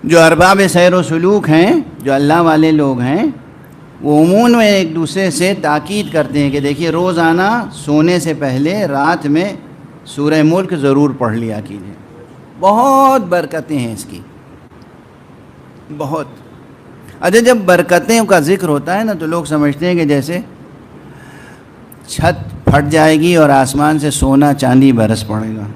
جو ارباب سیر و سلوک ہیں، جو اللہ والے لوگ ہیں، وہ عموماً میں ایک دوسرے سے تاکید کرتے ہیں کہ دیکھیے روزانہ سونے سے پہلے رات میں سورہ ملک ضرور پڑھ لیا کیجیے، بہت برکتیں ہیں اس کی، بہت۔ اچھا، جب برکتیں کا ذکر ہوتا ہے نا تو لوگ سمجھتے ہیں کہ جیسے چھت پھٹ جائے گی اور آسمان سے سونا چاندی برس پڑے گا،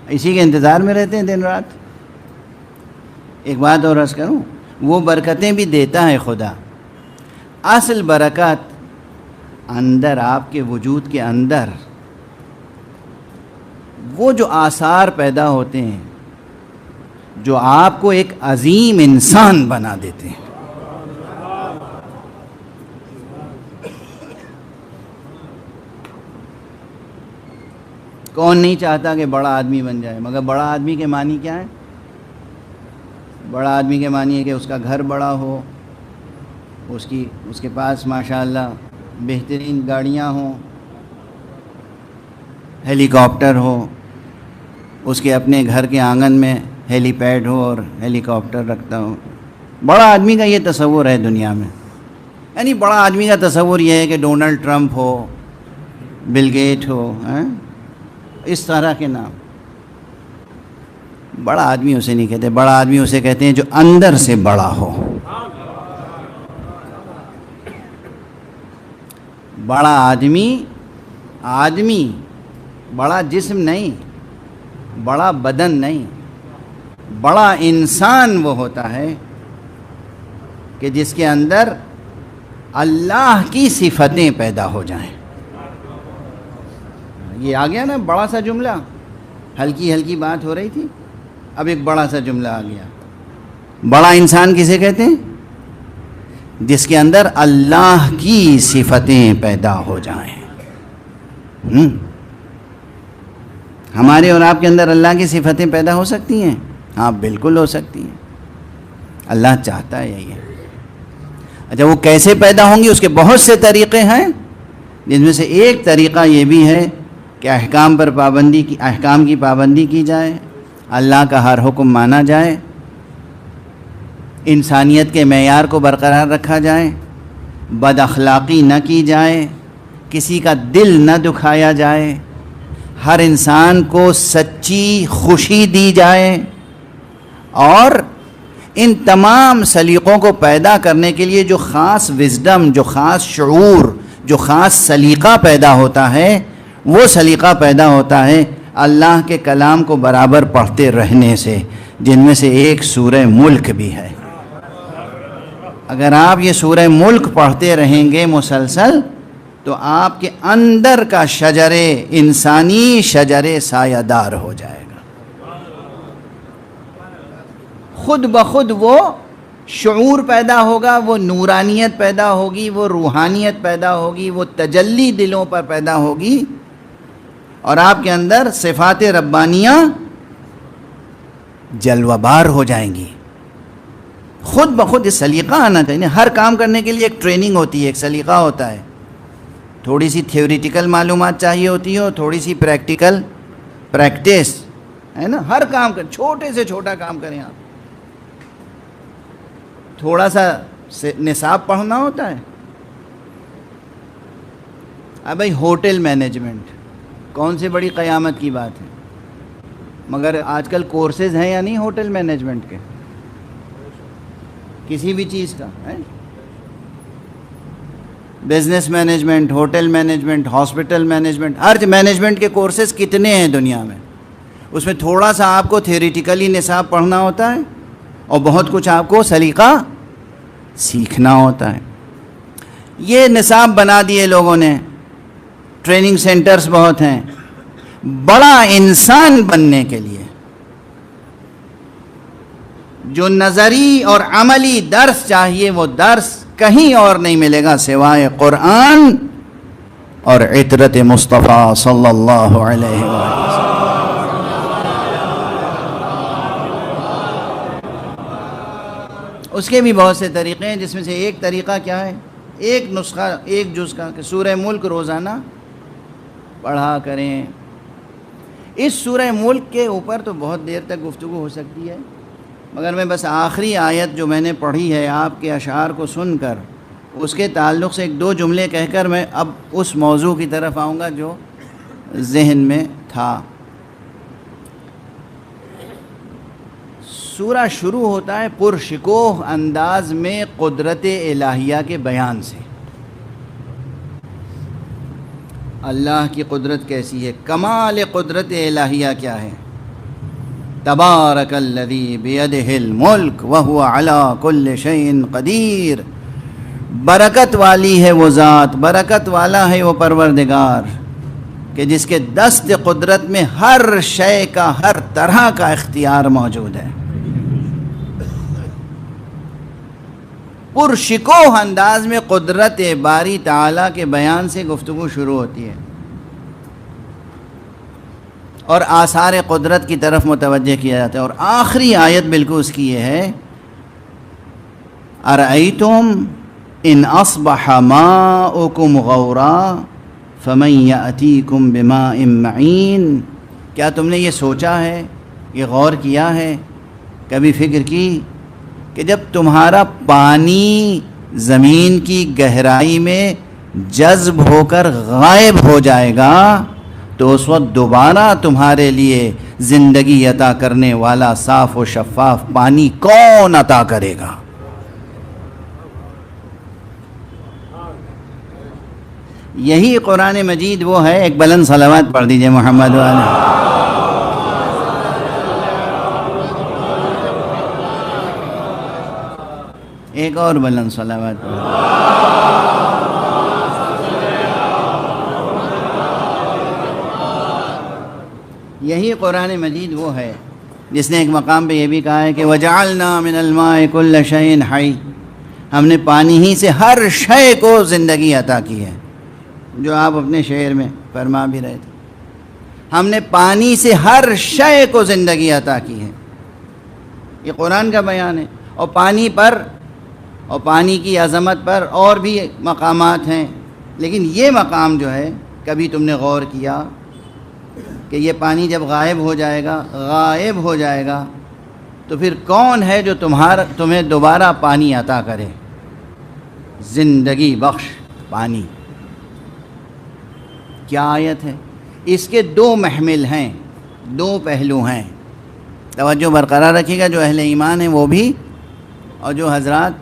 اسی کے انتظار میں رہتے ہیں دن رات۔ ایک بات اور عرض کروں، وہ برکتیں بھی دیتا ہے خدا، اصل برکت اندر، آپ کے وجود کے اندر وہ جو آثار پیدا ہوتے ہیں جو آپ کو ایک عظیم انسان بنا دیتے ہیں۔ کون نہیں چاہتا کہ بڑا آدمی بن جائے، مگر بڑا آدمی کے معنی کیا ہے؟ بڑا آدمی کے معنی ہے کہ اس کا گھر بڑا ہو، اس کے پاس ماشاءاللہ بہترین گاڑیاں ہوں، ہیلی کاپٹر ہو، اس کے اپنے گھر کے آنگن میں ہیلی پیڈ ہو اور ہیلی کاپٹر رکھتا ہو۔ بڑا آدمی کا یہ تصور ہے دنیا میں، یعنی بڑا آدمی کا تصور یہ ہے کہ ڈونلڈ ٹرمپ ہو، بل گیٹ ہو، اس طرح کے نام۔ بڑا آدمی اسے نہیں کہتے، بڑا آدمی اسے کہتے ہیں جو اندر سے بڑا ہو۔ بڑا آدمی بڑا جسم نہیں، بڑا بدن نہیں، بڑا انسان وہ ہوتا ہے کہ جس کے اندر اللہ کی صفتیں پیدا ہو جائیں۔ یہ آ گیا نا بڑا سا جملہ، ہلکی ہلکی بات ہو رہی تھی، اب ایک بڑا سا جملہ آ گیا۔ بڑا انسان کسے کہتے ہیں؟ جس کے اندر اللہ کی صفتیں پیدا ہو جائیں۔ ہمارے اور آپ کے اندر اللہ کی صفتیں پیدا ہو سکتی ہیں؟ ہاں بالکل ہو سکتی ہیں، اللہ چاہتا ہے یہی ہے۔ اچھا، وہ کیسے پیدا ہوں گی؟ اس کے بہت سے طریقے ہیں، جن میں سے ایک طریقہ یہ بھی ہے کہ احکام کی پابندی کی جائے، اللہ کا ہر حکم مانا جائے، انسانیت کے معیار کو برقرار رکھا جائے، بد اخلاقی نہ کی جائے، کسی کا دل نہ دکھایا جائے، ہر انسان کو سچی خوشی دی جائے، اور ان تمام سلیقوں کو پیدا کرنے کے لیے جو خاص وزڈم، جو خاص شعور، جو خاص سلیقہ پیدا ہوتا ہے، وہ سلیقہ پیدا ہوتا ہے اللہ کے کلام کو برابر پڑھتے رہنے سے، جن میں سے ایک سورہ ملک بھی ہے۔ اگر آپ یہ سورہ ملک پڑھتے رہیں گے مسلسل تو آپ کے اندر کا شجر انسانی شجر سایہ دار ہو جائے گا، خود بخود وہ شعور پیدا ہوگا، وہ نورانیت پیدا ہوگی، وہ روحانیت پیدا ہوگی، وہ تجلی دلوں پر پیدا ہوگی، اور آپ کے اندر صفات ربانیہ جلوہ بار ہو جائیں گی۔ خود بخود یہ سلیقہ آنا چاہیے۔ ہر کام کرنے کے لیے ایک ٹریننگ ہوتی ہے، ایک سلیقہ ہوتا ہے، تھوڑی سی تھیوریٹیکل معلومات چاہیے ہوتی ہے اور تھوڑی سی پریکٹس ہے نا۔ ہر کام چھوٹے سے چھوٹا کام کریں آپ، تھوڑا سا نصاب پڑھنا ہوتا ہے۔ اب بھائی ہوٹل مینجمنٹ کون سی بڑی قیامت کی بات ہے، مگر آج کل کورسز ہیں یا نہیں ہوٹل مینجمنٹ کے، کسی بھی چیز کا ہے، business management, hotel management, hospital management, ہر مینجمنٹ کے کورسز کتنے ہیں دنیا میں۔ اس میں تھوڑا سا آپ کو تھیوریٹیکلی نصاب پڑھنا ہوتا ہے اور بہت کچھ آپ کو سلیقہ سیکھنا ہوتا ہے۔ یہ نصاب بنا دیے لوگوں نے، ٹریننگ سینٹرز بہت ہیں۔ بڑا انسان بننے کے لیے جو نظری اور عملی درس چاہیے، وہ درس کہیں اور نہیں ملے گا سوائے قرآن اور عطرت مصطفیٰ صلی اللہ علیہ وسلم۔ اس کے بھی بہت سے طریقے ہیں، جس میں سے ایک طریقہ کیا ہے، ایک نسخہ، ایک جز کا، کہ سورہ ملک روزانہ پڑھا کریں۔ اس سورہ ملک کے اوپر تو بہت دیر تک گفتگو ہو سکتی ہے، مگر میں بس آخری آیت جو میں نے پڑھی ہے آپ کے اشعار کو سن کر، اس کے تعلق سے ایک دو جملے کہہ کر میں اب اس موضوع کی طرف آؤں گا جو ذہن میں تھا۔ سورہ شروع ہوتا ہے پرشکوہ انداز میں قدرت الہیہ کے بیان سے۔ اللہ کی قدرت کیسی ہے، کمال قدرت الہیہ کیا ہے۔ تبارک الذی بیدہ الملک وہو علی کل شیء قدیر، برکت والی ہے وہ ذات، برکت والا ہے وہ پروردگار کہ جس کے دست قدرت میں ہر شے کا، ہر طرح کا اختیار موجود ہے۔ پرشکوہ انداز میں قدرت باری تعالیٰ کے بیان سے گفتگو شروع ہوتی ہے اور آثار قدرت کی طرف متوجہ کیا جاتا ہے، اور آخری آیت بالکل اس کی یہ ہے، ارأیتم ان اصبح ماؤکم غورا فمن یأتیکم بماء معین، کیا تم نے یہ سوچا ہے، یہ غور کیا ہے، کبھی فکر کی کہ جب تمہارا پانی زمین کی گہرائی میں جذب ہو کر غائب ہو جائے گا تو اس وقت دوبارہ تمہارے لیے زندگی عطا کرنے والا صاف و شفاف پانی کون عطا کرے گا؟ یہی قرآن مجید وہ ہے، ایک بلند صلوات پڑھ دیجئے محمد والا۔ ایک اور بلند صلوات پڑھ۔ یہی قرآن مجید وہ ہے جس نے ایک مقام پہ یہ بھی کہا ہے کہ وَجَعَلْنَا مِنَ الْمَاءِ كُلَّ شَيْءٍ حَيٍّ، ہم نے پانی ہی سے ہر شے کو زندگی عطا کی ہے، جو آپ اپنے شعر میں فرما بھی رہے تھے، ہم نے پانی سے ہر شے کو زندگی عطا کی ہے۔ یہ قرآن کا بیان ہے، اور پانی پر اور پانی کی عظمت پر اور بھی مقامات ہیں، لیکن یہ مقام جو ہے، کبھی تم نے غور کیا کہ یہ پانی جب غائب ہو جائے گا تو پھر کون ہے جو تمہیں دوبارہ پانی عطا کرے؟ زندگی بخش پانی۔ کیا آیت ہے؟ اس کے دو محمل ہیں، دو پہلو ہیں، توجہ برقرار رکھیے گا جو اہل ایمان ہیں وہ بھی، اور جو حضرات،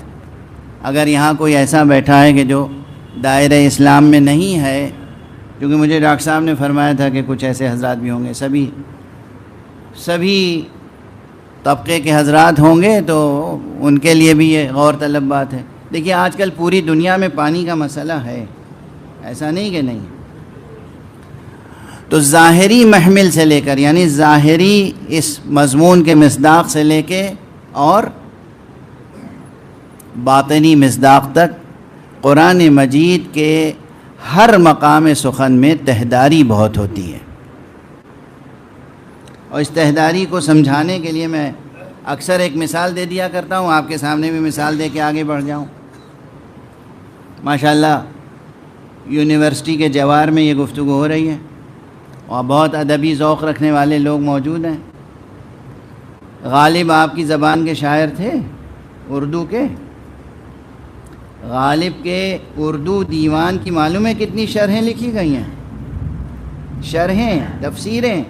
اگر یہاں کوئی ایسا بیٹھا ہے کہ جو دائرہ اسلام میں نہیں ہے، کیونکہ مجھے ڈاکٹر صاحب نے فرمایا تھا کہ کچھ ایسے حضرات بھی ہوں گے، سبھی طبقے کے حضرات ہوں گے، تو ان کے لیے بھی یہ غور طلب بات ہے۔ دیکھیے آج کل پوری دنیا میں پانی کا مسئلہ ہے، ایسا نہیں کہ نہیں، تو ظاہری محمل سے لے کر، یعنی ظاہری اس مضمون کے مصداق سے لے کے اور باطنی مصداق تک قرآن مجید کے ہر مقام سخن میں تہداری بہت ہوتی ہے، اور اس تہداری کو سمجھانے کے لیے میں اکثر ایک مثال دے دیا کرتا ہوں، آپ کے سامنے بھی مثال دے کے آگے بڑھ جاؤں۔ ماشاءاللہ یونیورسٹی کے جوار میں یہ گفتگو ہو رہی ہے، اور بہت ادبی ذوق رکھنے والے لوگ موجود ہیں۔ غالب آپ کی زبان کے شاعر تھے، اردو کے، غالب کے اردو دیوان کی معلوم ہے کتنی شرحیں لکھی گئی ہیں، شرحیں، تفسیریں،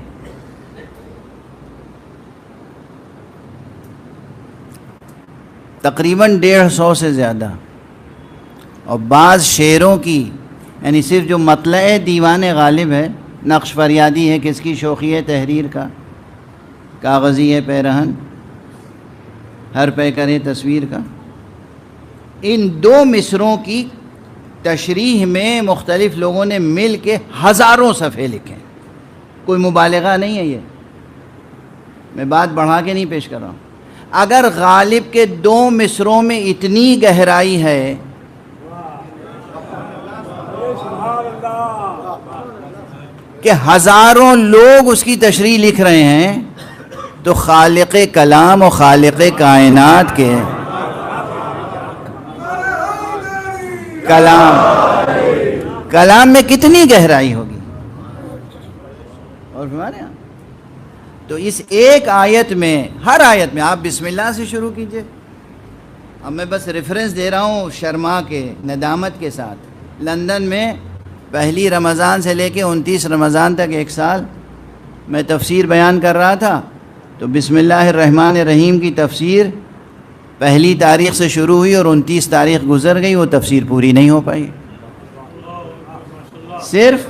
تقریباً 150 سے زیادہ، اور بعض شعروں کی، یعنی صرف جو مطلع دیوان غالب ہے، نقش فریادی ہے کس کی، شوخی ہے تحریر کا، کاغذی ہے پیرہن، ہر پہ کرے تصویر کا، ان دو مصروں کی تشریح میں مختلف لوگوں نے مل کے ہزاروں صفحے لکھے، کوئی مبالغہ نہیں ہے، یہ میں بات بڑھا کے نہیں پیش کر رہا ہوں۔ اگر غالب کے دو مصروں میں اتنی گہرائی ہے کہ ہزاروں لوگ اس کی تشریح لکھ رہے ہیں، تو خالق کلام و خالق کائنات کے کلام میں کتنی گہرائی ہوگی۔ اور ہمارے یہاں تو اس ایک آیت میں، ہر آیت میں آپ بسم اللہ سے شروع کیجئے. اب میں بس ریفرنس دے رہا ہوں شرما کے، ندامت کے ساتھ. لندن میں پہلی رمضان سے لے کے 29 رمضان تک ایک سال میں تفسیر بیان کر رہا تھا، تو بسم اللہ الرحمن الرحیم کی تفسیر پہلی تاریخ سے شروع ہوئی اور 29 تاریخ گزر گئی، وہ تفسیر پوری نہیں ہو پائی. صرف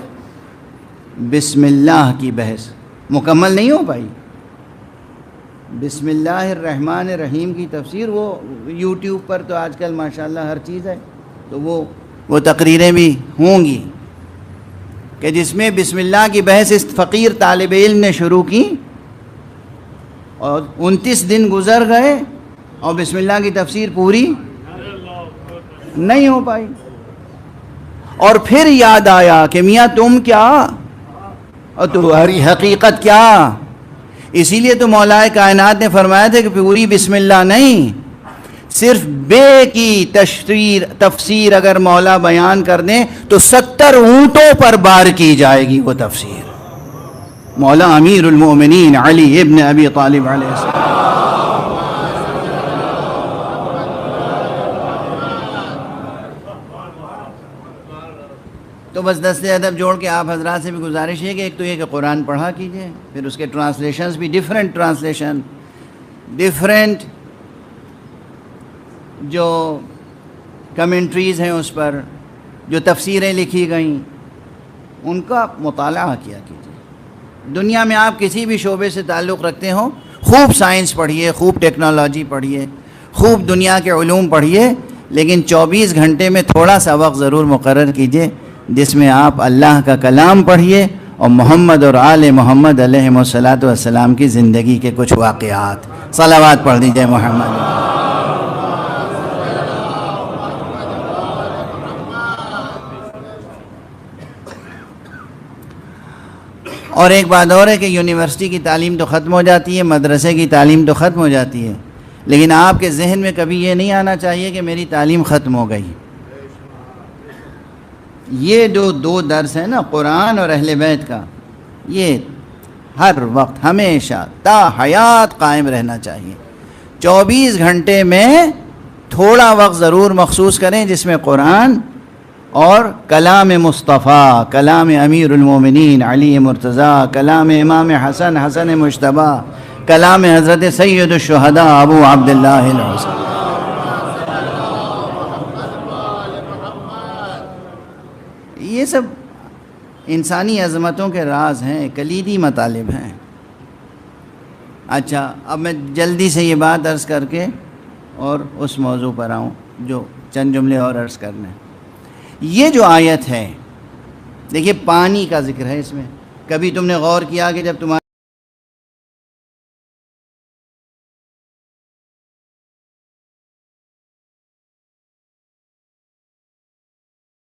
بسم اللہ کی بحث مکمل نہیں ہو پائی. بسم اللہ الرحمن الرحیم کی تفسیر، وہ یوٹیوب پر تو آج کل ماشاءاللہ ہر چیز ہے، تو وہ تقریریں بھی ہوں گی کہ جس میں بسم اللہ کی بحث اس فقیر طالب علم نے شروع کی اور 29 دن گزر گئے اور بسم اللہ کی تفسیر پوری نہیں ہو پائی. اور پھر یاد آیا کہ میاں تم کیا اور تمہاری حقیقت کیا. اسی لیے تو مولا کائنات نے فرمایا تھا کہ پوری بسم اللہ نہیں، صرف بے کی تفسیر اگر مولا بیان کر دیں تو 70 اونٹوں پر بار کی جائے گی وہ تفسیر. مولا امیر المومنین علی ابن ابی طالب علیہ السلام. تو بس دست ادب جوڑ کے آپ حضرات سے بھی گزارش ہے کہ ایک تو یہ کہ قرآن پڑھا کیجئے، پھر اس کے ٹرانسلیشنز بھی ڈیفرنٹ ٹرانسلیشن، ڈیفرنٹ جو کمنٹریز ہیں اس پر جو تفسیریں لکھی گئیں ان کا مطالعہ کیا کیجئے. دنیا میں آپ کسی بھی شعبے سے تعلق رکھتے ہوں، خوب سائنس پڑھیے، خوب ٹیکنالوجی پڑھیے، خوب دنیا کے علوم پڑھیے، لیکن 24 گھنٹے میں تھوڑا سا وقت ضرور مقرر کیجئے جس میں آپ اللہ کا کلام پڑھیے اور محمد اور آل محمد علیہ الصلاۃ والسلام کی زندگی کے کچھ واقعات. صلوات پڑھ دیجئے محمد. اور ایک بات اور ہے کہ یونیورسٹی کی تعلیم تو ختم ہو جاتی ہے، مدرسے کی تعلیم تو ختم ہو جاتی ہے، لیکن آپ کے ذہن میں کبھی یہ نہیں آنا چاہیے کہ میری تعلیم ختم ہو گئی. یہ جو 2 درس ہیں نا، قرآن اور اہل بیت کا، یہ ہر وقت ہمیشہ تا حیات قائم رہنا چاہیے. 24 گھنٹے میں تھوڑا وقت ضرور مخصوص کریں جس میں قرآن اور کلام مصطفیٰ، کلام امیر المومنین علی مرتضیٰ، کلام امام حسن مجتبیٰ، کلام حضرت سید الشہداء ابو عبداللہ الحسین. یہ سب انسانی عظمتوں کے راز ہیں، کلیدی مطالب ہیں. اچھا، اب میں جلدی سے یہ بات عرض کر کے اور اس موضوع پر آؤں جو چند جملے اور عرض کرنے. یہ جو آیت ہے، دیکھیے پانی کا ذکر ہے اس میں. کبھی تم نے غور کیا کہ جب تمہارے